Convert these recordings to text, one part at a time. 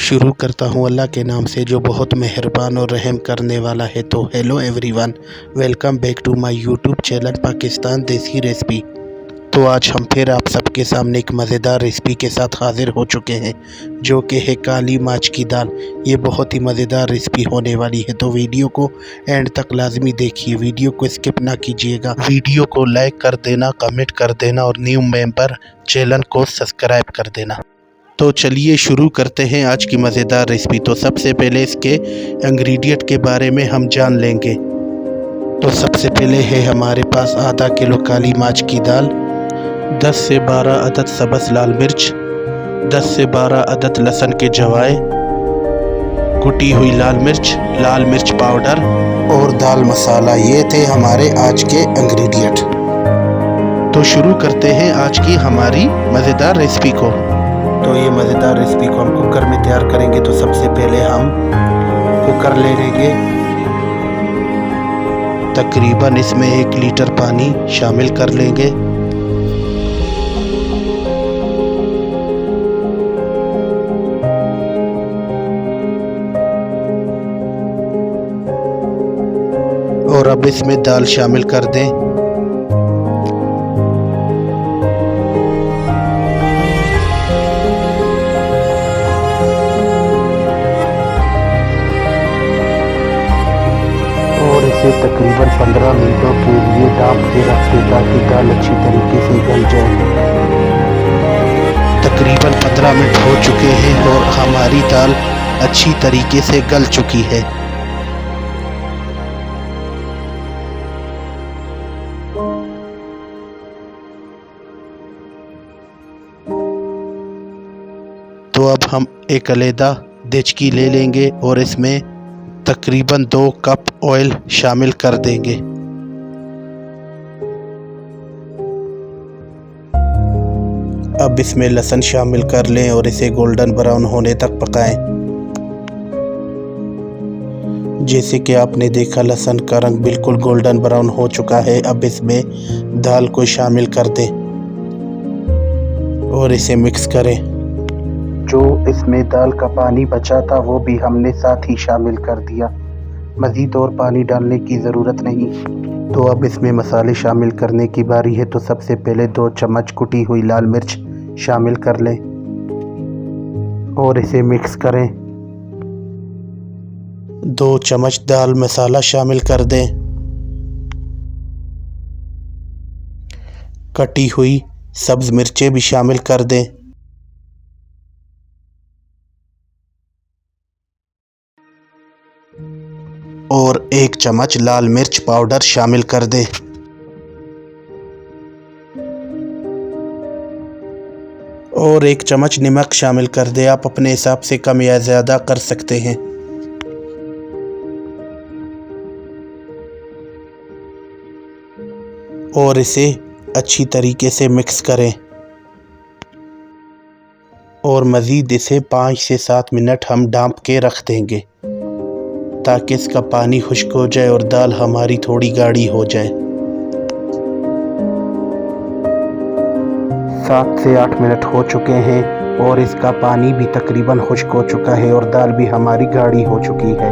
शुरू करता हूँ अल्लाह के नाम से जो बहुत मेहरबान और रहम करने वाला है। तो hello everyone, welcome back to my YouTube channel Pakistan desi recipe. तो आज हम फिर आप सबके सामने एक मज़ेदार रेसिपी के साथ हाज़िर हो चुके हैं, जो कि है काली माच की दाल। ये बहुत ही मज़ेदार रेसिपी होने वाली है, तो वीडियो को एंड तक लाजमी देखिए, वीडियो को स्किप ना कीजिएगा। वीडियो को लाइक कर देना, कमेंट कर देना और न्यू मेंबर चैनल को सब्सक्राइब कर देना। तो चलिए शुरू करते हैं आज की मज़ेदार रेसिपी। तो सबसे पहले इसके इंग्रेडिएंट के बारे में हम जान लेंगे। तो सबसे पहले है हमारे पास आधा किलो काली माच की दाल, 10 से 12 अदद सब्ज़ लाल मिर्च, 10 से 12 अदद लहसुन के जवाए, कुटी हुई लाल मिर्च पाउडर और दाल मसाला। ये थे हमारे आज के इंग्रेडिएंट। तो शुरू करते हैं आज की हमारी मज़ेदार रेसिपी को। तो ये मज़ेदार रेसिपी को हम कुकर में तैयार करेंगे। तो सबसे पहले हम कुकर ले लेंगे, तकरीबन इसमें 1 लीटर पानी शामिल कर लेंगे। और अब इसमें दाल शामिल कर दें। और इसे तकरीबन 15 मिनटों के लिए ढाँप के रख दें ताकि दाल अच्छी तरीके से गल जाए। तकरीबन 15 मिनट हो चुके हैं और हमारी दाल अच्छी तरीके से गल चुकी है। तो अब हम एक अलग देचकी ले लेंगे और इसमें तकरीबन 2 कप ऑयल शामिल कर देंगे। अब इसमें लहसुन शामिल कर लें और इसे गोल्डन ब्राउन होने तक पकाएं। जैसे कि आपने देखा, लहसुन का रंग बिल्कुल गोल्डन ब्राउन हो चुका है। अब इसमें दाल को शामिल कर दें और इसे मिक्स करें। जो इसमें दाल का पानी बचा था वो भी हमने साथ ही शामिल कर दिया, मज़ीद और पानी डालने की ज़रूरत नहीं। तो अब इसमें मसाले शामिल करने की बारी है। तो सबसे पहले 2 चम्मच कुटी हुई लाल मिर्च शामिल कर लें और इसे मिक्स करें। 2 चम्मच दाल मसाला शामिल कर दें। कटी हुई सब्ज़ मिर्चें भी शामिल कर दें। और 1 चम्मच लाल मिर्च पाउडर शामिल कर दें। और 1 चम्मच नमक शामिल कर दें। आप अपने हिसाब से कम या ज़्यादा कर सकते हैं। और इसे अच्छी तरीके से मिक्स करें और मज़ीद इसे 5 से 7 मिनट हम ढाँप के रख देंगे ताकि इसका पानी खुश्क हो जाए और दाल हमारी थोड़ी गाढ़ी हो जाए। 7 से 8 मिनट हो चुके हैं और इसका पानी भी तकरीबन खुश्क हो चुका है और दाल भी हमारी गाढ़ी हो चुकी है।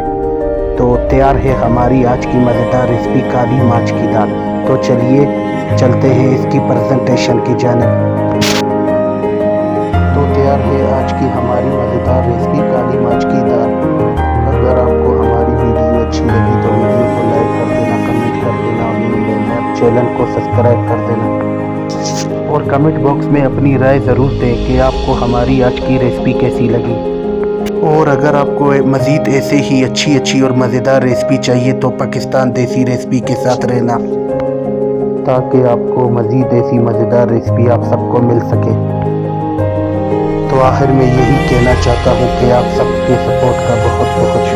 तो तैयार है हमारी आज की मज़ेदार रेसिपी काली माच की दाल। तो चलिए चलते हैं इसकी प्रेजेंटेशन की जानिब। तो तैयार है आज की हमारी मज़ेदार रेसिपी काली माच की दाल। अगर आपको हमारी वीडियो अच्छी लगी तो वीडियो को लाइक कर देना, कमेंट कर देना और मेरे चैनल को सब्सक्राइब कर देना। और कमेंट बॉक्स में अपनी राय ज़रूर दें कि आपको हमारी आज की रेसिपी कैसी लगी। और अगर आपको मज़ीद ऐसे ही अच्छी और मज़ेदार रेसिपी चाहिए तो पाकिस्तान देसी रेसिपी के साथ रहना, ताकि आपको मज़ीद ऐसी मज़ेदार रेसिपी आप सबको मिल सके। तो आखिर में यही कहना चाहता हूँ कि आप सबके सपोर्ट का बहुत बहुत